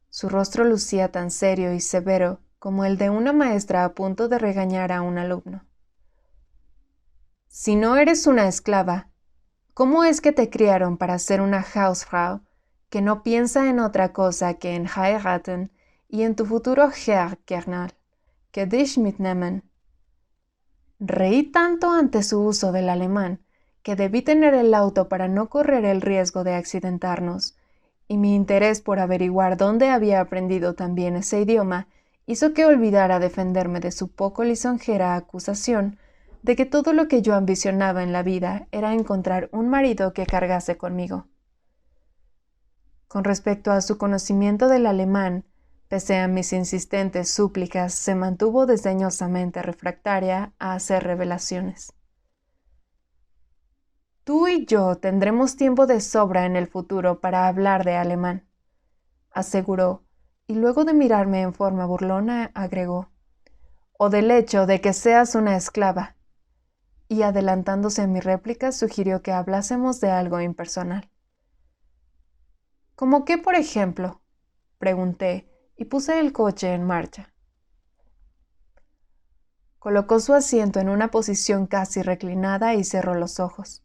Su rostro lucía tan serio y severo como el de una maestra a punto de regañar a un alumno. Si no eres una esclava, ¿cómo es que te criaron para ser una Hausfrau que no piensa en otra cosa que en heiraten y en tu futuro Herr Kernal, que dich mitnehmen? Reí tanto ante su uso del alemán que debí tener el auto para no correr el riesgo de accidentarnos, y mi interés por averiguar dónde había aprendido también ese idioma hizo que olvidara defenderme de su poco lisonjera acusación de que todo lo que yo ambicionaba en la vida era encontrar un marido que cargase conmigo. Con respecto a su conocimiento del alemán, pese a mis insistentes súplicas, se mantuvo desdeñosamente refractaria a hacer revelaciones. Tú y yo tendremos tiempo de sobra en el futuro para hablar de alemán, aseguró, y luego de mirarme en forma burlona agregó, o del hecho de que seas una esclava, y adelantándose a mi réplica sugirió que hablásemos de algo impersonal. ¿Cómo qué, por ejemplo?, pregunté, y puse el coche en marcha. Colocó su asiento en una posición casi reclinada y cerró los ojos.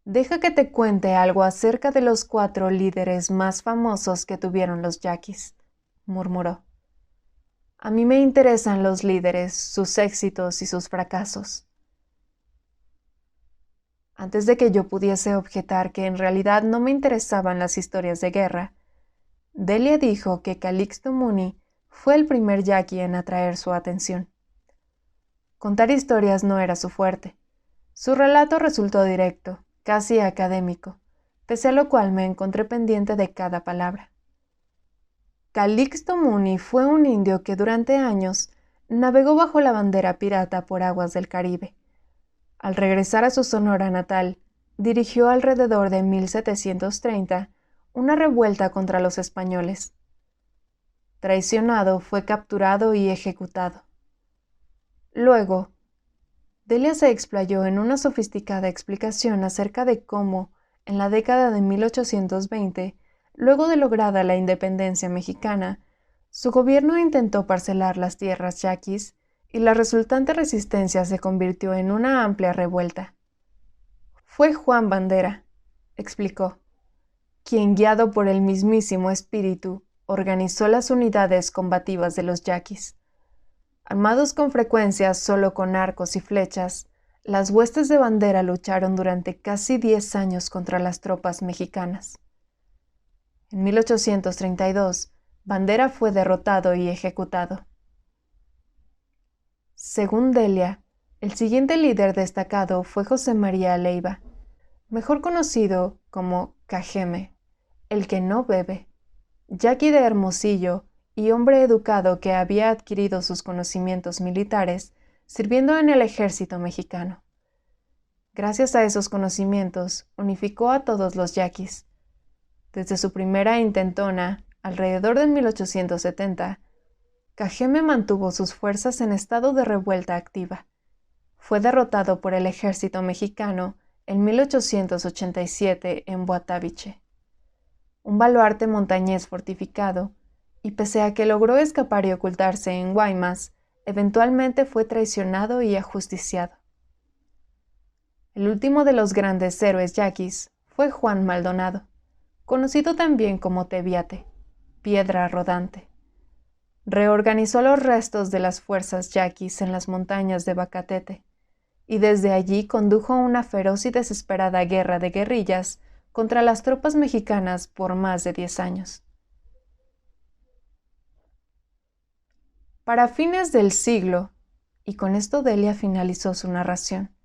Deja que te cuente algo acerca de los 4 líderes más famosos que tuvieron los yaquis, murmuró. A mí me interesan los líderes, sus éxitos y sus fracasos. Antes de que yo pudiese objetar que en realidad no me interesaban las historias de guerra, Delia dijo que Calixto Muni fue el primer yaqui en atraer su atención. Contar historias no era su fuerte. Su relato resultó directo, casi académico, pese a lo cual me encontré pendiente de cada palabra. Calixto Muni fue un indio que durante años navegó bajo la bandera pirata por aguas del Caribe. Al regresar a su Sonora natal, dirigió alrededor de 1730 una revuelta contra los españoles. Traicionado, fue capturado y ejecutado. Luego, Delia se explayó en una sofisticada explicación acerca de cómo, en la década de 1820, luego de lograda la independencia mexicana, su gobierno intentó parcelar las tierras yaquis y la resultante resistencia se convirtió en una amplia revuelta. Fue Juan Bandera, explicó, quien, guiado por el mismísimo espíritu, organizó las unidades combativas de los yaquis. Armados con frecuencia solo con arcos y flechas, las huestes de Bandera lucharon durante casi 10 años contra las tropas mexicanas. En 1832, Bandera fue derrotado y ejecutado. Según Delia, el siguiente líder destacado fue José María Leiva, mejor conocido como Cajeme, el que no bebe, yaqui de Hermosillo y hombre educado que había adquirido sus conocimientos militares sirviendo en el ejército mexicano. Gracias a esos conocimientos, unificó a todos los yaquis. Desde su primera intentona, alrededor de 1870, Cajeme mantuvo sus fuerzas en estado de revuelta activa. Fue derrotado por el ejército mexicano en 1887 en Boataviche, un baluarte montañés fortificado, y pese a que logró escapar y ocultarse en Guaymas, eventualmente fue traicionado y ajusticiado. El último de los grandes héroes yaquis fue Juan Maldonado, conocido también como Teviate, piedra rodante. Reorganizó los restos de las fuerzas yaquis en las montañas de Bacatete, y desde allí condujo una feroz y desesperada guerra de guerrillas contra las tropas mexicanas por más de 10 años. Para fines del siglo, y con esto Delia finalizó su narración,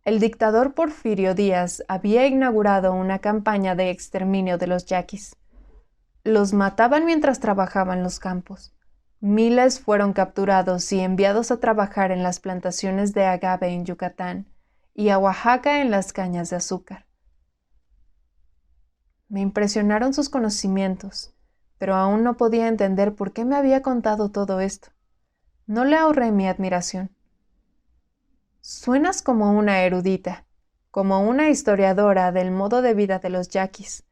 El dictador Porfirio Díaz había inaugurado una campaña de exterminio de los yaquis. Los mataban mientras trabajaban los campos. Miles fueron capturados y enviados a trabajar en las plantaciones de agave en Yucatán y a Oaxaca en las cañas de azúcar. Me impresionaron sus conocimientos, pero aún no podía entender por qué me había contado todo esto. No le ahorré mi admiración. Suenas como una erudita, como una historiadora del modo de vida de los yaquis.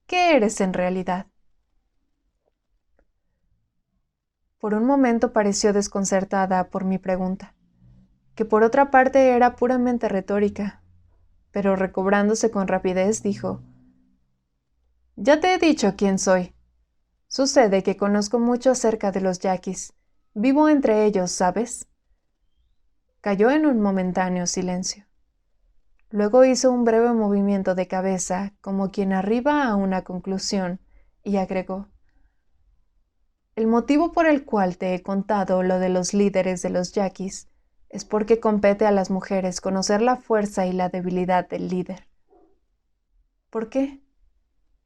¿Qué eres en realidad? Por un momento pareció desconcertada por mi pregunta, que por otra parte era puramente retórica, pero recobrándose con rapidez dijo: «Ya te he dicho quién soy. Sucede que conozco mucho acerca de los yaquis. Vivo entre ellos, ¿sabes?». Cayó en un momentáneo silencio. Luego hizo un breve movimiento de cabeza, como quien arriba a una conclusión, y agregó: «El motivo por el cual te he contado lo de los líderes de los yaquis es porque compete a las mujeres conocer la fuerza y la debilidad del líder». «¿Por qué?»,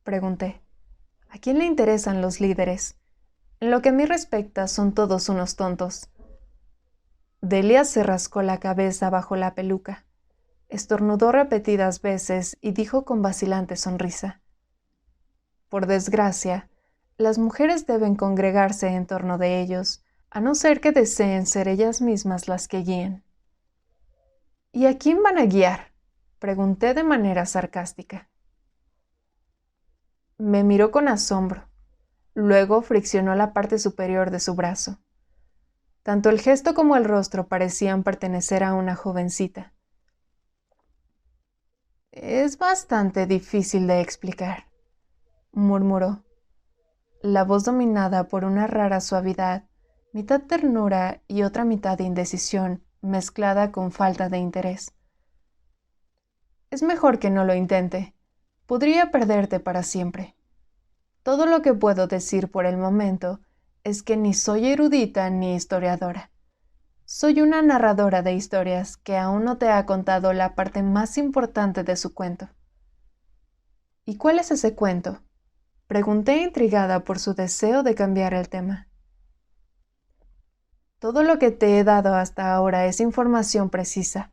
pregunté. «¿A quién le interesan los líderes? En lo que a mí respecta, son todos unos tontos». Delia se rascó la cabeza bajo la peluca, estornudó repetidas veces y dijo con vacilante sonrisa: «Por desgracia, las mujeres deben congregarse en torno de ellos, a no ser que deseen ser ellas mismas las que guíen». «¿Y a quién van a guiar?», pregunté de manera sarcástica. Me miró con asombro. Luego friccionó la parte superior de su brazo. Tanto el gesto como el rostro parecían pertenecer a una jovencita. «Es bastante difícil de explicar», murmuró, la voz dominada por una rara suavidad, mitad ternura y otra mitad de indecisión, mezclada con falta de interés. «Es mejor que no lo intente. Podría perderte para siempre. Todo lo que puedo decir por el momento es que ni soy erudita ni historiadora. Soy una narradora de historias que aún no te ha contado la parte más importante de su cuento». «¿Y cuál es ese cuento?», pregunté intrigada por su deseo de cambiar el tema. «Todo lo que te he dado hasta ahora es información precisa.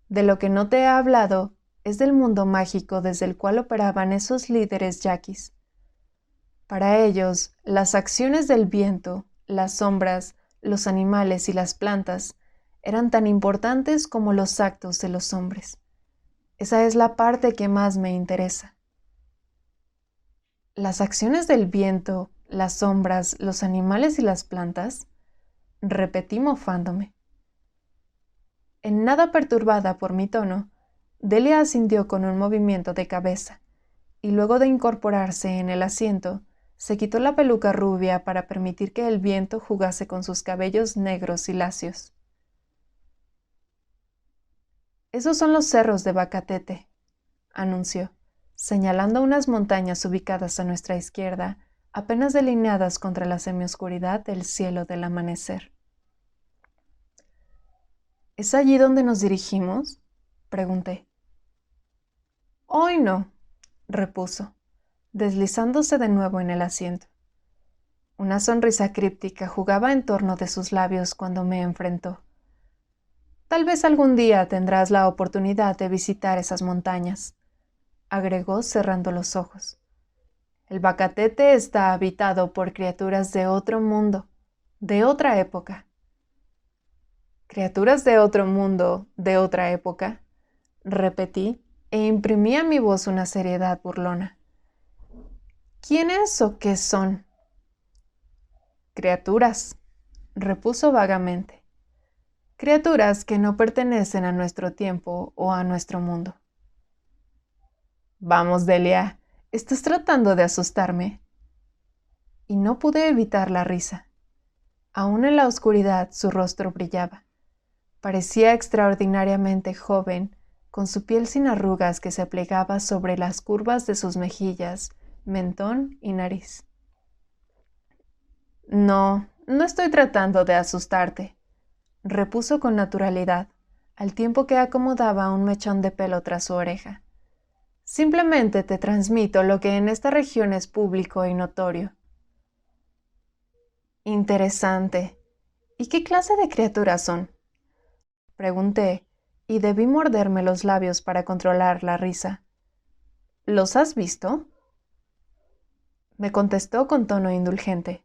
De lo que no te he hablado es del mundo mágico desde el cual operaban esos líderes yaquis. Para ellos, las acciones del viento, las sombras, los animales y las plantas eran tan importantes como los actos de los hombres. Esa es la parte que más me interesa». «¿Las acciones del viento, las sombras, los animales y las plantas?», repetí mofándome. En nada perturbada por mi tono, Delia asintió con un movimiento de cabeza, y luego de incorporarse en el asiento, se quitó la peluca rubia para permitir que el viento jugase con sus cabellos negros y lacios. «Esos son los cerros de Bacatete», anunció, señalando unas montañas ubicadas a nuestra izquierda, apenas delineadas contra la semioscuridad del cielo del amanecer. «¿Es allí donde nos dirigimos?», pregunté. «Hoy no», repuso, deslizándose de nuevo en el asiento. Una sonrisa críptica jugaba en torno de sus labios cuando me enfrentó. «Tal vez algún día tendrás la oportunidad de visitar esas montañas», agregó cerrando los ojos. «El Bacatete está habitado por criaturas de otro mundo, de otra época». «¿Criaturas de otro mundo, de otra época?», repetí, e imprimí a mi voz una seriedad burlona. «¿Quiénes o qué son?». «Criaturas», repuso vagamente. «Criaturas que no pertenecen a nuestro tiempo o a nuestro mundo». «Vamos, Delia, ¿estás tratando de asustarme?». Y no pude evitar la risa. Aún en la oscuridad su rostro brillaba. Parecía extraordinariamente joven, con su piel sin arrugas que se plegaba sobre las curvas de sus mejillas, mentón y nariz. «No, no estoy tratando de asustarte», repuso con naturalidad, al tiempo que acomodaba un mechón de pelo tras su oreja. Simplemente te transmito lo que en esta región es público y notorio. Interesante. ¿Y qué clase de criaturas son? Pregunté, y debí morderme los labios para controlar la risa. ¿Los has visto? Me contestó con tono indulgente.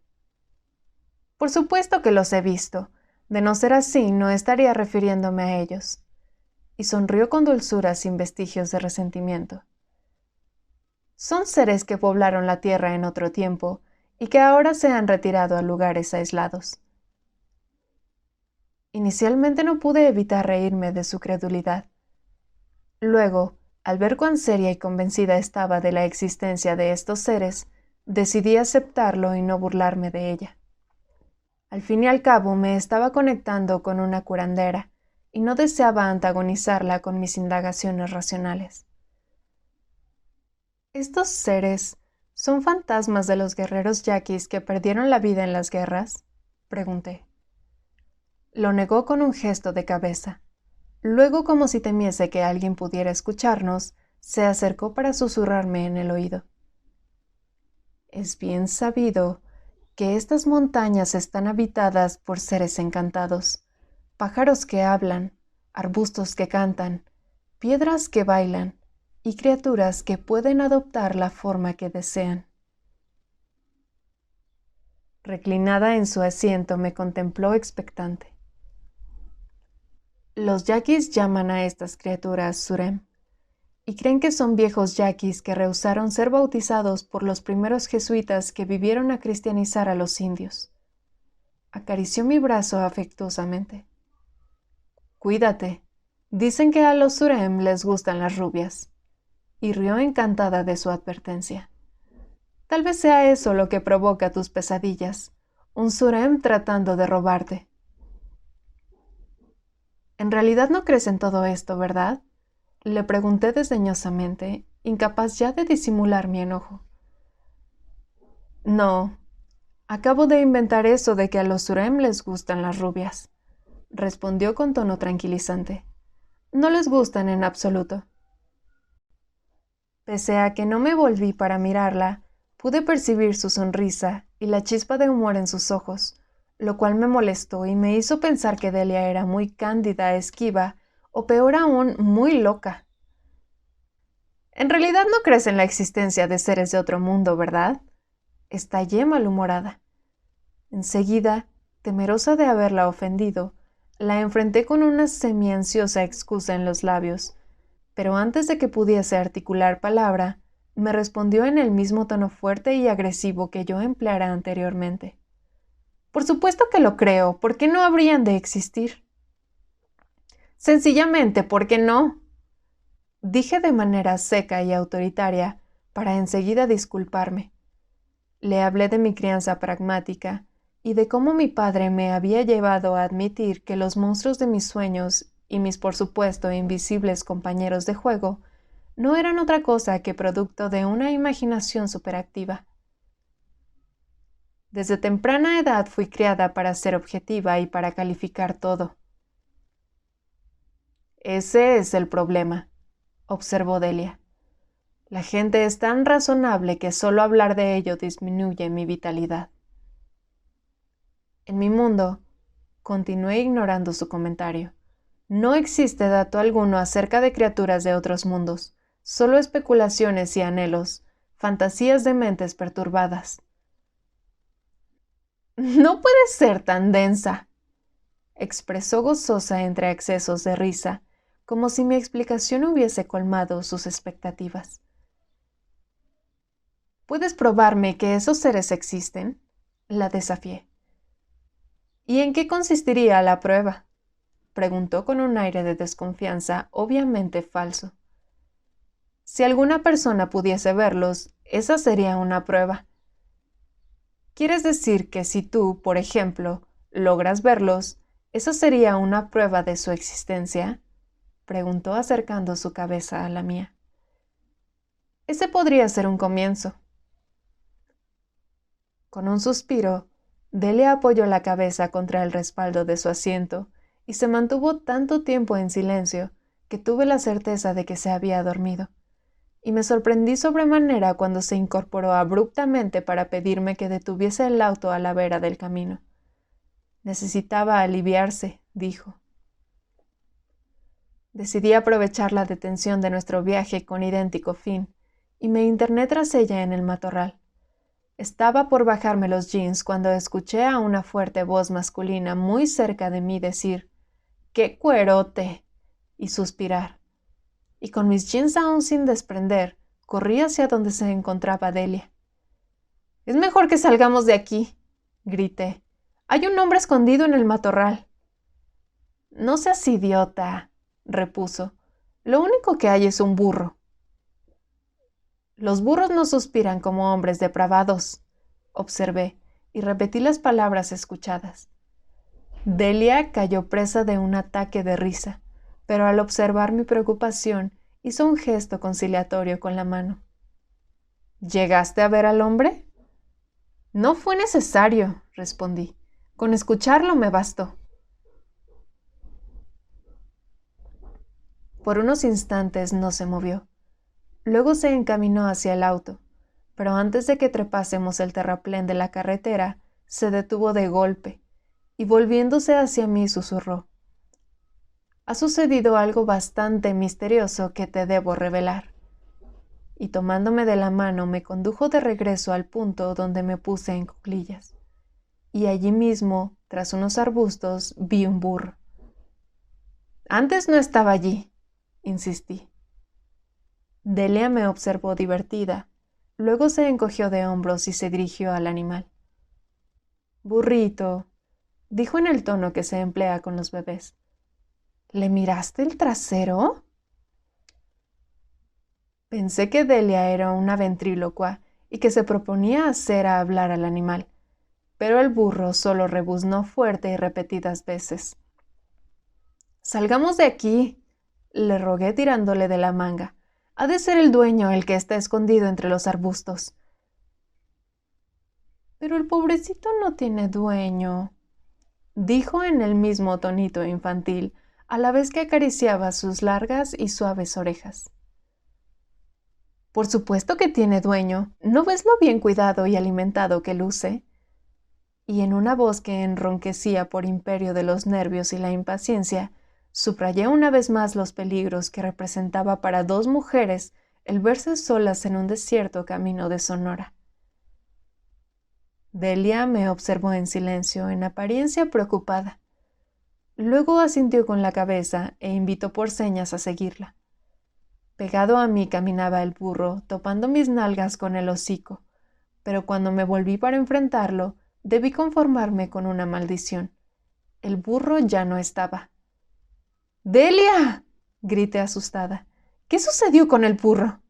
Por supuesto que los he visto. De no ser así, no estaría refiriéndome a ellos. Y sonrió con dulzura sin vestigios de resentimiento. Son seres que poblaron la tierra en otro tiempo y que ahora se han retirado a lugares aislados. Inicialmente no pude evitar reírme de su credulidad. Luego, al ver cuán seria y convencida estaba de la existencia de estos seres, decidí aceptarlo y no burlarme de ella. Al fin y al cabo me estaba conectando con una curandera y no deseaba antagonizarla con mis indagaciones racionales. ¿Estos seres son fantasmas de los guerreros yaquis que perdieron la vida en las guerras? Pregunté. Lo negó con un gesto de cabeza. Luego, como si temiese que alguien pudiera escucharnos, se acercó para susurrarme en el oído. Es bien sabido que estas montañas están habitadas por seres encantados, pájaros que hablan, arbustos que cantan, piedras que bailan y criaturas que pueden adoptar la forma que desean. Reclinada en su asiento me contempló expectante. Los yaquis llaman a estas criaturas Surem, y creen que son viejos yaquis que rehusaron ser bautizados por los primeros jesuitas que vivieron a cristianizar a los indios. Acarició mi brazo afectuosamente. Cuídate, dicen que a los Surem les gustan las rubias, y rió encantada de su advertencia. Tal vez sea eso lo que provoca tus pesadillas, un Surem tratando de robarte. En realidad no crees en todo esto, ¿verdad? Le pregunté desdeñosamente, incapaz ya de disimular mi enojo. No, acabo de inventar eso de que a los Surem les gustan las rubias, respondió con tono tranquilizante. No les gustan en absoluto. Pese a que no me volví para mirarla, pude percibir su sonrisa y la chispa de humor en sus ojos, lo cual me molestó y me hizo pensar que Delia era muy cándida, esquiva, o peor aún, muy loca. En realidad no crees en la existencia de seres de otro mundo, ¿verdad? Estallé malhumorada. Enseguida, temerosa de haberla ofendido, la enfrenté con una semi-ansiosa excusa en los labios, pero antes de que pudiese articular palabra, me respondió en el mismo tono fuerte y agresivo que yo empleara anteriormente. Por supuesto que lo creo, ¿por qué no habrían de existir? Sencillamente, ¿por qué no? Dije de manera seca y autoritaria, para enseguida disculparme. Le hablé de mi crianza pragmática y de cómo mi padre me había llevado a admitir que los monstruos de mis sueños y mis por supuesto invisibles compañeros de juego no eran otra cosa que producto de una imaginación superactiva. Desde temprana edad fui criada para ser objetiva y para calificar todo. Ese es el problema, observó Delia. La gente es tan razonable que solo hablar de ello disminuye mi vitalidad. En mi mundo, continué ignorando su comentario, no existe dato alguno acerca de criaturas de otros mundos, solo especulaciones y anhelos, fantasías de mentes perturbadas. No puede ser tan densa, expresó gozosa entre accesos de risa, como si mi explicación hubiese colmado sus expectativas. ¿Puedes probarme que esos seres existen? La desafié. ¿Y en qué consistiría la prueba? Preguntó con un aire de desconfianza obviamente falso. Si alguna persona pudiese verlos, esa sería una prueba. ¿Quieres decir que si tú, por ejemplo, logras verlos, eso sería una prueba de su existencia? Preguntó acercando su cabeza a la mía. Ese podría ser un comienzo. Con un suspiro, Delia apoyó la cabeza contra el respaldo de su asiento y se mantuvo tanto tiempo en silencio que tuve la certeza de que se había dormido, y me sorprendí sobremanera cuando se incorporó abruptamente para pedirme que detuviese el auto a la vera del camino. Necesitaba aliviarse, dijo. Decidí aprovechar la detención de nuestro viaje con idéntico fin, y me interné tras ella en el matorral. Estaba por bajarme los jeans cuando escuché a una fuerte voz masculina muy cerca de mí decir «¡Qué cuerote!» y suspirar. Y con mis jeans aún sin desprender, corrí hacia donde se encontraba Delia. «Es mejor que salgamos de aquí», grité. «Hay un hombre escondido en el matorral». «No seas idiota», repuso. «Lo único que hay es un burro». «Los burros no suspiran como hombres depravados», observé, y repetí las palabras escuchadas. Delia cayó presa de un ataque de risa, pero al observar mi preocupación, hizo un gesto conciliatorio con la mano. «¿Llegaste a ver al hombre?» «No fue necesario», respondí. «Con escucharlo me bastó». Por unos instantes no se movió. Luego se encaminó hacia el auto, pero antes de que trepásemos el terraplén de la carretera, se detuvo de golpe, y volviéndose hacia mí susurró. «Ha sucedido algo bastante misterioso que te debo revelar». Y tomándome de la mano me condujo de regreso al punto donde me puse en cuclillas. Y allí mismo, tras unos arbustos, vi un burro. «Antes no estaba allí», insistí. Delia me observó divertida, luego se encogió de hombros y se dirigió al animal. «Burrito», dijo en el tono que se emplea con los bebés. «¿Le miraste el trasero?» Pensé que Delia era una ventrílocua y que se proponía hacer hablar al animal, pero el burro solo rebuznó fuerte y repetidas veces. «Salgamos de aquí», le rogué tirándole de la manga. «Ha de ser el dueño el que está escondido entre los arbustos». «Pero el pobrecito no tiene dueño», dijo en el mismo tonito infantil, a la vez que acariciaba sus largas y suaves orejas. «Por supuesto que tiene dueño. ¿No ves lo bien cuidado y alimentado que luce?» Y en una voz que enronquecía por imperio de los nervios y la impaciencia, subrayé una vez más los peligros que representaba para dos mujeres el verse solas en un desierto camino de Sonora. Delia me observó en silencio, en apariencia preocupada. Luego asintió con la cabeza e invitó por señas a seguirla. Pegado a mí caminaba el burro, topando mis nalgas con el hocico, pero cuando me volví para enfrentarlo, debí conformarme con una maldición. El burro ya no estaba. «¡Delia!», grité asustada. «¿Qué sucedió con el burro?».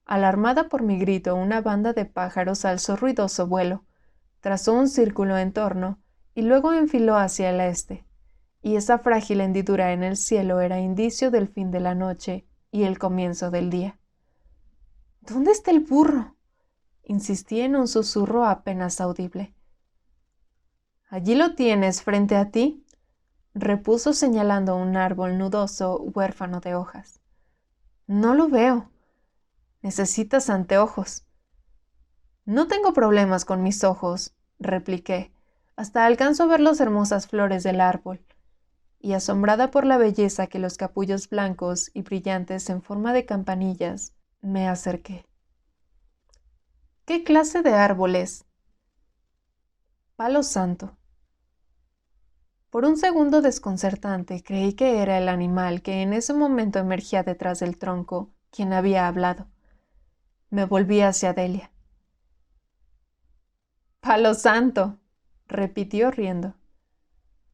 Alarmada por mi grito, una banda de pájaros alzó ruidoso vuelo, trazó un círculo en torno y luego enfiló hacia el este, y esa frágil hendidura en el cielo era indicio del fin de la noche y el comienzo del día. «¿Dónde está el burro?», insistí en un susurro apenas audible. «Allí lo tienes, frente a ti», repuso señalando un árbol nudoso, huérfano de hojas. «No lo veo. Necesitas anteojos». «No tengo problemas con mis ojos», repliqué. «Hasta alcanzo a ver las hermosas flores del árbol». Y asombrada por la belleza que los capullos blancos y brillantes en forma de campanillas, me acerqué. «¿Qué clase de árbol es?». «Palo santo». Por un segundo desconcertante creí que era el animal que en ese momento emergía detrás del tronco quien había hablado. Me volví hacia Delia. «Palo santo», repitió riendo.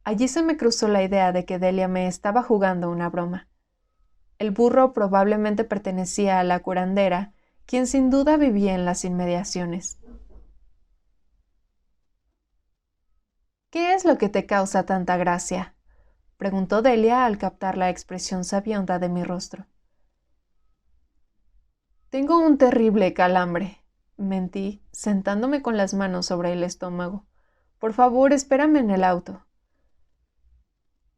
Allí se me cruzó la idea de que Delia me estaba jugando una broma. El burro probablemente pertenecía a la curandera, quien sin duda vivía en las inmediaciones. «¿Qué es lo que te causa tanta gracia?», preguntó Delia al captar la expresión sabionda de mi rostro. «Tengo un terrible calambre», mentí, sentándome con las manos sobre el estómago. «Por favor, espérame en el auto».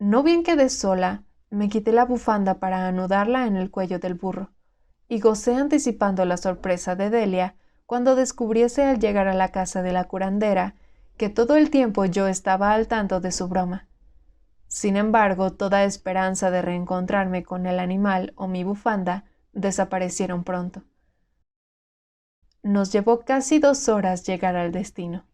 No bien quedé sola, me quité la bufanda para anudarla en el cuello del burro, y gocé anticipando la sorpresa de Delia cuando descubriese al llegar a la casa de la curandera que todo el tiempo yo estaba al tanto de su broma. Sin embargo, toda esperanza de reencontrarme con el animal o mi bufanda desaparecieron pronto. Nos llevó casi 2 horas llegar al destino.